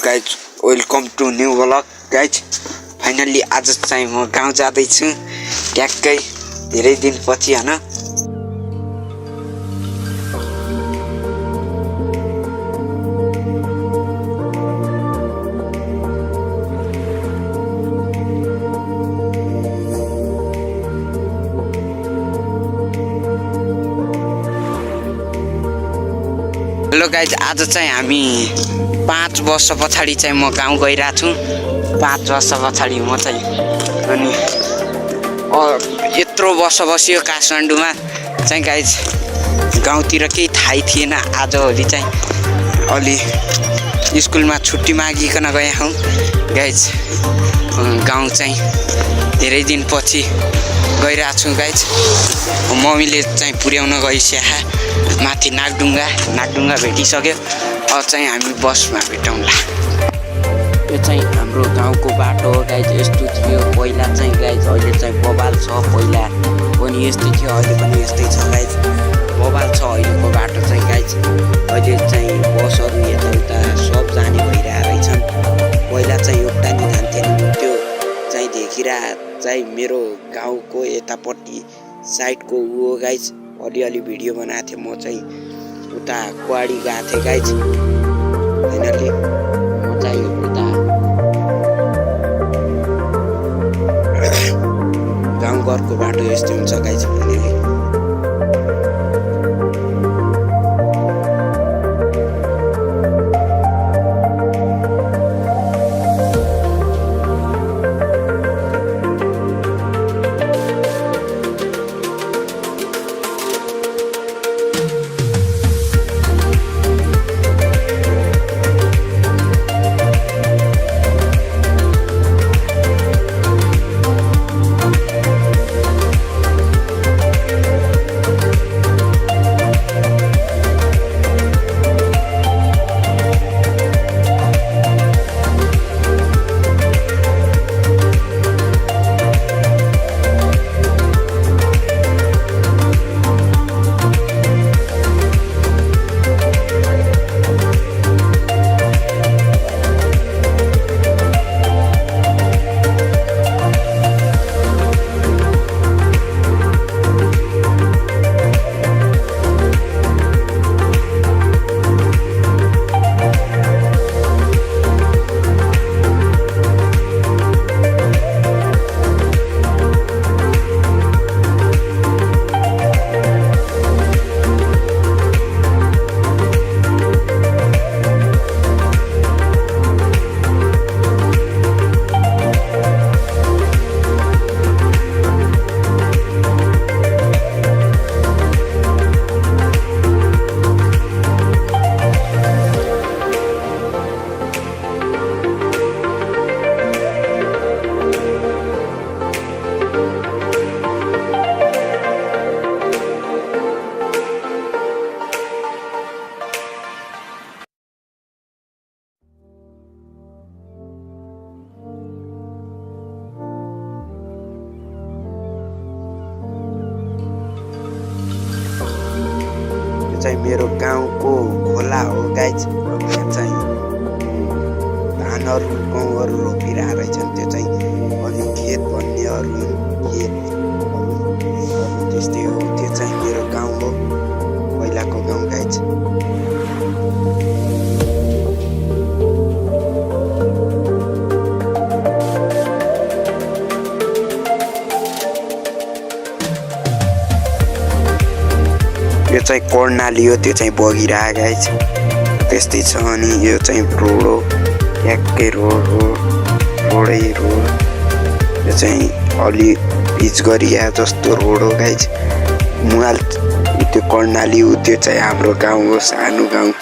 Guys welcome to new vlog guys. Finally आज चाहिँ म गाउँ जाँदैछु ट्याक्कै धेरै दिनपछि हैन। हेलो गाइज, आज चाहिँ हामी 5 वर्ष पछाडि चाहिँ म गाउँ गइरहेको छु। 5 वर्ष पछाडि म चाहिँ अनि यत्रो वर्ष बसियो काठमाडौँमा चाहिँ गाइज गाउँतिर केही थाहै थिएन। आजभोलि चाहिँ अलि स्कुलमा छुट्टी मागिकन गए हौँ गाइज। गाउँ चाहिँ धेरै दिनपछि गइरहेको छु गाइज। मम्मीले चाहिँ पुर्याउन गइस्या माथि नागडुङ्गा भेटिसक्यो। अब चाहिँ हामी बसमा भेटौँला। यो चाहिँ हाम्रो गाउँको बाटो हो गाइज। यस्तो थियो पहिला चाहिँ गाइज, अहिले चाहिँ बबाल छ। पहिला पनि यस्तै थियो, अहिले पनि यस्तै छ गाइज। बबाल छ अहिलेको बाटो चाहिँ गाइज। अहिले चाहिँ बसहरू यताउता सब जाने भइरहेको रहेछन्। पहिला चाहिँ एउटा नि जान्थेन। त्यो चाहिँ देखिरा चाहिँ मेरो गाउँको यतापट्टि साइडको ऊ हो गाइज। अलिअलि भिडियो बनाएको थिएँ म चाहिँ उता कुवाडी गएको थिएँ गाइज। फाइनली म चाहिँ उता गाउँघरको बाटो यस्तो हुन्छ गाइज। फाइनली चाहिँ मेरो गाउँको खोला हो गाइज। यहाँ चाहिँ धानहरू गहुँहरू रोपिरहेको रहेछन्। त्यो चाहिँ अनि खेत भन्नेहरू खेतहरू त्यस्तै हो। त्यो चाहिँ मेरो गाउँ हो, पहिलाको गाउँ गाइज। यो चाहिँ कर्णाली हो, त्यो चाहिँ बगिरहेको गाइज। त्यस्तै छ। अनि यो चाहिँ रोड हो, ट्याक्कै रोड हो, रोडै रोड। यो चाहिँ अलि पिच गरिया जस्तो रोड हो गाइज। मुहाल त्यो कर्णाली हो, त्यो चाहिँ हाम्रो गाउँ हो, सानो गाउँ।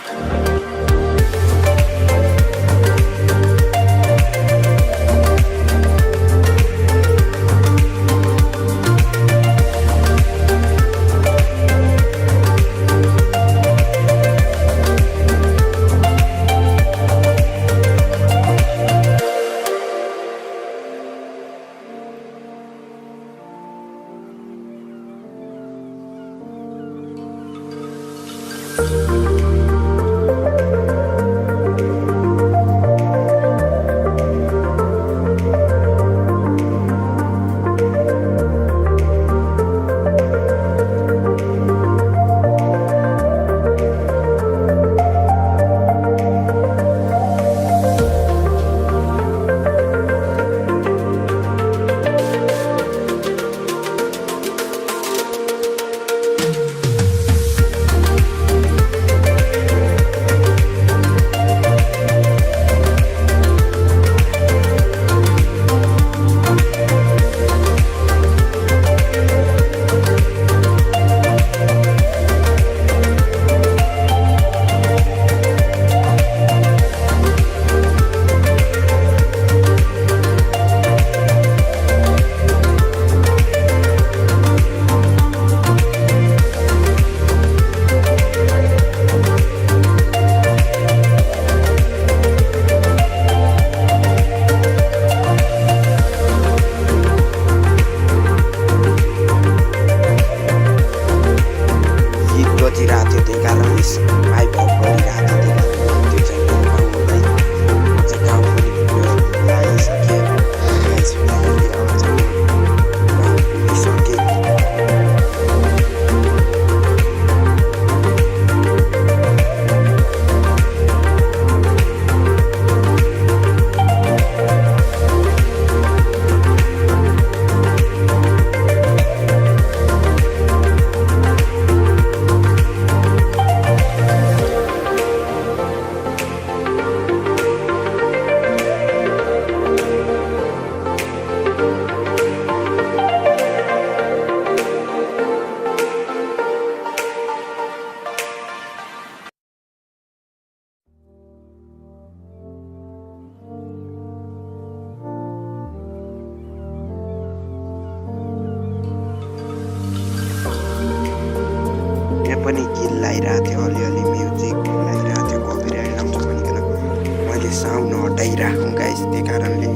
साउन्ड हटाइराखौँ गाइस, त्यही कारणले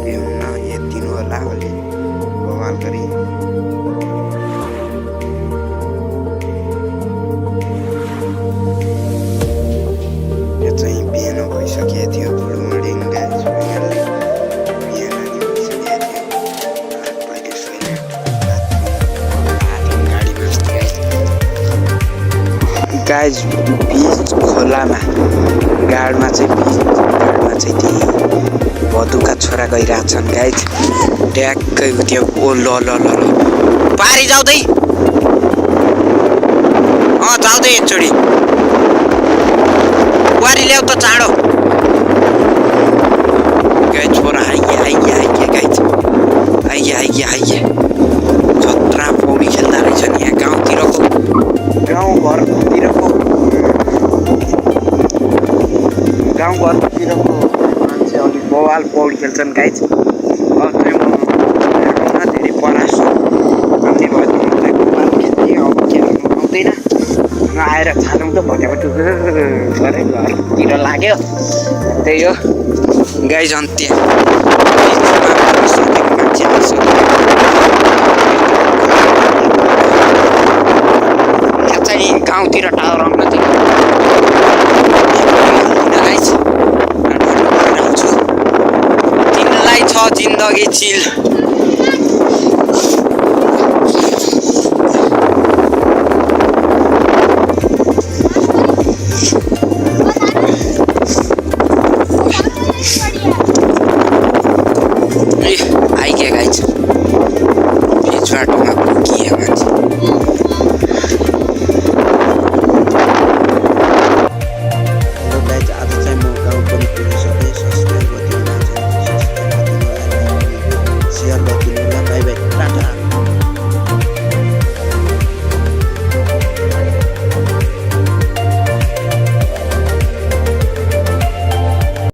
के हुन्न हेरिदिनु होला अलि बवाल गरी। यो चाहिँ बिहान भइसकेको थियो, गुड मर्निङ गाइस। गाइज बिच खोलामा गाडमा चाहिँ त्यही भदुका छोरा गइरहेछन् गाइज। ट्याक्कै त्यो ओ ल ल ल ल पारी जाउँदै जाउँदै एकचोटि बुहारी ल्याऊ त चाँडो। गाइज छोरा आइगे गाइज आइगे जत्रा पौडी खेल्दा रहेछन् यहाँ गाउँतिरको गाउँघरतिरको मान्छे अलिक बवाल पौडी खेल्छन् गाइज। चाहिँ म धेरै परासु आउने भयो मलाई बवाल खेल्थेँ, अब खेल्नु आउँदैन। नआएर छानौँ त भनेपछि गरे घरतिर लाग्यो। त्यही हो गाइज। अन्त्य मान्छे यहाँ चाहिँ गाउँतिर टावर आउन चाहिँ तिमीलाई छ जिन्दगी चिल। आइगे गाइज बिच बाटोमा पुगियो मान्छे। आज चाहिँ म गाउँ पनि पुगिसकेँ।